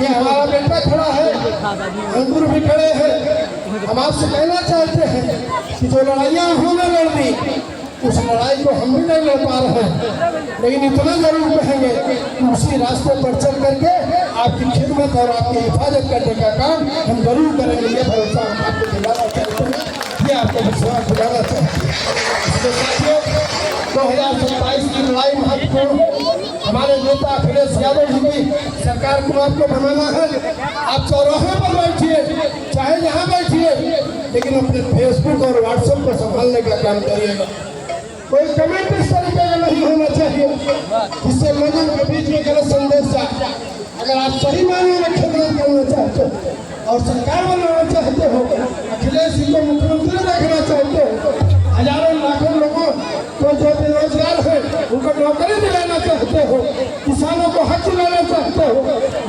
ये हमारा बेटा खड़ा है, अंकुर भी खड़े हैं। हम आपसे कहना चाहते हैं कि जो लड़ाइयाँ उन्होंने लड़ दी, उस लड़ाई को हम भी नहीं लड़ पा रहे हैं, लेकिन इतना जरूर कहेंगे कि उसी रास्ते पर चल करके आपकी खिदमत और आपकी हिफाजत करने का काम हम जरूर करेंगे। ये भरोसा हम आपको दिलाना चाहते हैं, ये आपको विश्वास दिलाना चाहते हैं। 2027 की लड़ाई महत्वपूर्ण, हमारे नेता अखिलेश यादव जी की सरकार को आपको बनाना है। आप चौराहे पर बैठिए, चाहे जहाँ बैठिए, लेकिन अपने फेसबुक और व्हाट्सएप को संभालने का काम करिएगा। कोई कमेंट इस तरीके का नहीं होना चाहिए जिससे लोगों के बीच में गलत संदेश जाए। अगर आप सही मायने में खिदमत करना चाहते हो और सरकार बनाना चाहते हो, अखिलेश जी को मुख्यमंत्री रखना चाहते हो, हजारों लाखों लोगों को जो बेरोजगार है उनको नौकरी दिलाना चाहते हो, किसानों को हक दिलाना चाहते हो,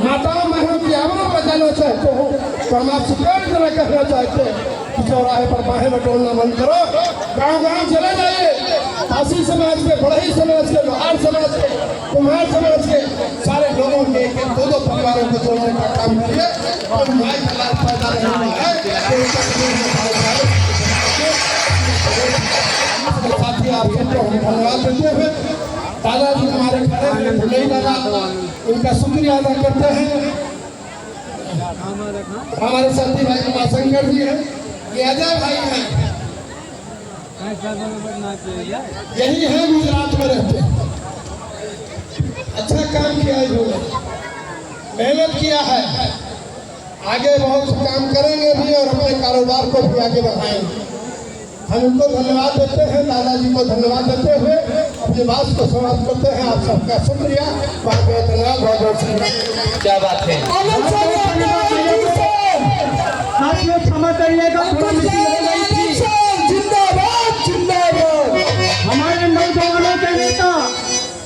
माताओं बहनों की आवाज़ बचाना चाहते हो, तो हम आपसे कई तरह कहना चाहते हैं कि चौराहे पर बाहें बटोरना बंद करो, गाँव-गाँव चले जाइए, पासी समाज के, बड़ही समाज के, लोहार समाज के, कुम्हार समाज के सारे लोगों के एक दो परिवारों को जोड़ने का काम करिए। और साथी आप सबको हम धन्यवाद देते हुए दादाजी हमारे खड़े हैं, नहीं दादा, इनका शुक्रिया अदा करते हैं। हमारे साथी भाई उमाशंकर जी हैं, ये अजय भाई हैं, यही है, गुजरात में रहते हैं। अच्छा काम किया इन्होंने, मेहनत किया है, आगे बहुत काम करेंगे भी और अपने कारोबार को भी आगे बढ़ाएंगे। हम उनको धन्यवाद देते हैं, दादाजी को धन्यवाद देते हुए अपनी बात को समाप्त करते हैं। आप सबका शुक्रिया, बहुत बहुत धन्यवाद, बहुत बहुत शुक्रिया। क्या बात है, क्षमा करिएगा, हमारे नौजवानों के नेता,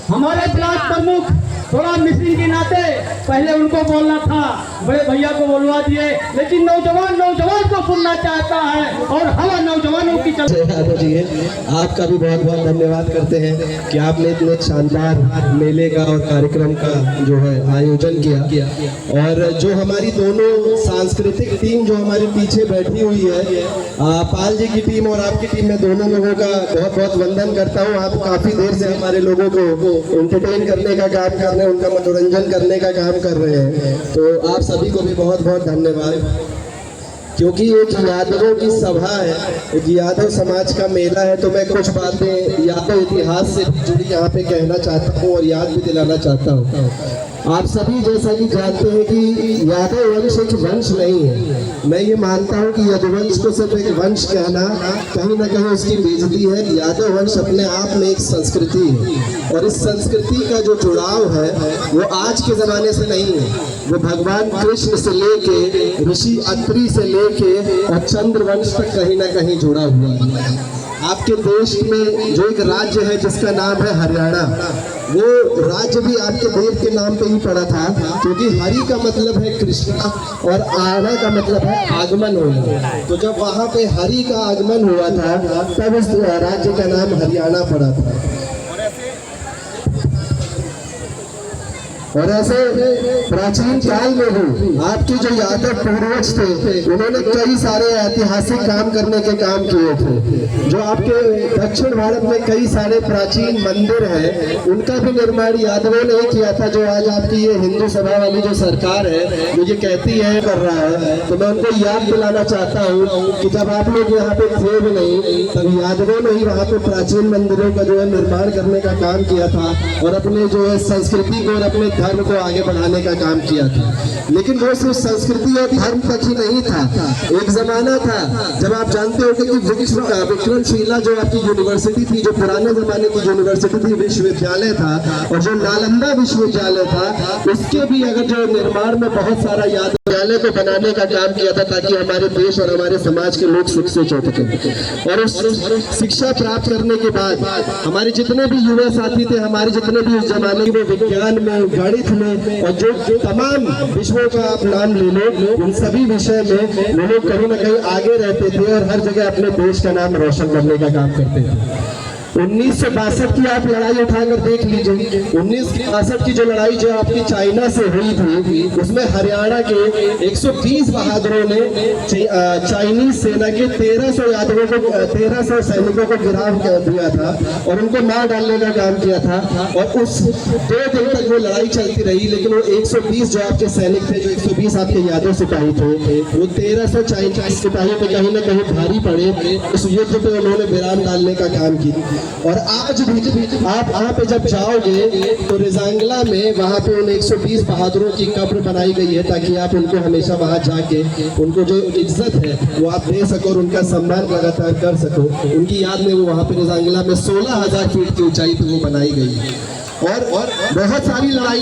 हमारे ब्लॉक प्रमुख थोड़ा मिसिंग के नाते पहले उनको बोलना था, बड़े भैया को बोलवा दिए, लेकिन नौजवान को सुनना चाहता है और हवा नौजवानों की चल। यादव जी आपका भी बहुत बहुत धन्यवाद करते हैं कि आपने इतने शानदार मेले का और कार्यक्रम का जो है आयोजन किया। और जो हमारी दोनों सांस्कृतिक टीम जो हमारे पीछे बैठी हुई है, पाल जी की टीम और आपकी टीम, में दोनों लोगों का बहुत बहुत वंदन करता हूँ। आप काफी देर से हमारे लोगों को एंटरटेन करने का काम कर रहे हैं, उनका मनोरंजन करने का काम कर रहे हैं, तो आप सभी को भी बहुत बहुत धन्यवाद। क्योंकि एक यादवों की सभा है, एक यादव समाज का मेला है, तो मैं कुछ बातें यादव इतिहास से जुड़ी यहाँ पे कहना चाहता हूँ और याद भी दिलाना चाहता हूँ। आप सभी जैसा कि जानते हैं कि यादव वंश एक वंश नहीं है। मैं ये मानता हूँ कि यदुवंश को सिर्फ एक वंश कहना कहीं ना कहीं उसकी बेइज्जती है। यादव वंश अपने आप में एक संस्कृति है और इस संस्कृति का जो जुड़ाव है वो आज के ज़माने से नहीं है, वो भगवान कृष्ण से लेके ऋषि अत्रि से लेके और चंद्रवंश तक कहीं ना कहीं जुड़ा हुआ है। आपके देश में जो एक राज्य है जिसका नाम है हरियाणा, वो राज्य भी आपके देव के नाम पे ही पड़ा था, क्योंकि हरि का मतलब है कृष्णा और आना का मतलब है आगमन होना। तो जब वहाँ पे हरि का आगमन हुआ था तब इस राज्य का नाम हरियाणा पड़ा था। और ऐसे प्राचीन काल में भी आपके जो यादव पूर्वज थे, उन्होंने कई सारे ऐतिहासिक काम करने के काम किए थे। जो आपके दक्षिण भारत में कई सारे प्राचीन मंदिर हैं, उनका भी निर्माण यादवों ने ही किया था। जो आज आपकी ये हिंदू सभा वाली जो सरकार है मुझे कहती है कर रहा है, तो मैं उनको याद दिलाना चाहता हूँ कि जब आप लोग यहाँ पे थे भी नहीं, तब यादवों ने ही वहाँ पे प्राचीन मंदिरों का जो है निर्माण करने का काम किया था और अपने जो है संस्कृति को और अपने धर्म को आगे बढ़ाने का काम किया था। लेकिन वो सिर्फ संस्कृति और धर्म तक ही नहीं था। एक जमाना था जब आप जानते हो कि विक्रमशिला जो आपकी यूनिवर्सिटी थी, जो पुराने जमाने की यूनिवर्सिटी थी, विश्वविद्यालय था, और जो नालंदा विश्वविद्यालय था, उसके भी अगर जो निर्माण में बहुत सारा याद विद्यालय को बनाने का काम किया था ताकि हमारे देश और हमारे समाज के लोग शिक्षित हो सके। और उस शिक्षा प्राप्त करने के बाद हमारे जितने भी युवा साथी थे, हमारे जितने भी उस जमाने में विज्ञान में, गणित में और जो तमाम विषयों का आप नाम ले लो, उन सभी विषय में वो लोग कहीं ना कहीं आगे रहते थे और हर जगह अपने देश का नाम रोशन करने का काम करते थे। 1962 की आप लड़ाई उठाकर देख लीजिए। 1962 की जो लड़ाई जो आपकी चाइना से हुई थी, उसमें हरियाणा के 120 बहादुरों ने चाइनीज सेना के 1300 सैनिकों को गिराव दिया था और उनको मार डालने का काम किया था। और उस 2 दिन तक वो लड़ाई चलती रही, लेकिन वो 120 जो आपके सैनिक थे, जो 120 आपके यादव सिपाही थे, वो 1300 चाइनीज सिपाही पे कहीं ना कहीं भारी पड़े। उस युद्ध पे उन्होंने विराम डालने का काम किया। और आज भी आप वहाँ पे जब जाओगे तो रिजांगला में वहाँ पे उन 120 बहादुरों की कब्र बनाई गई है, ताकि आप उनको हमेशा वहाँ जाके उनको जो इज्जत है वो आप दे सको और उनका सम्मान लगातार कर सको। उनकी याद में वो वहाँ पे रिजांगला में 16,000 फीट की ऊंचाई पे वो बनाई गई है। और बहुत सारी लड़ाई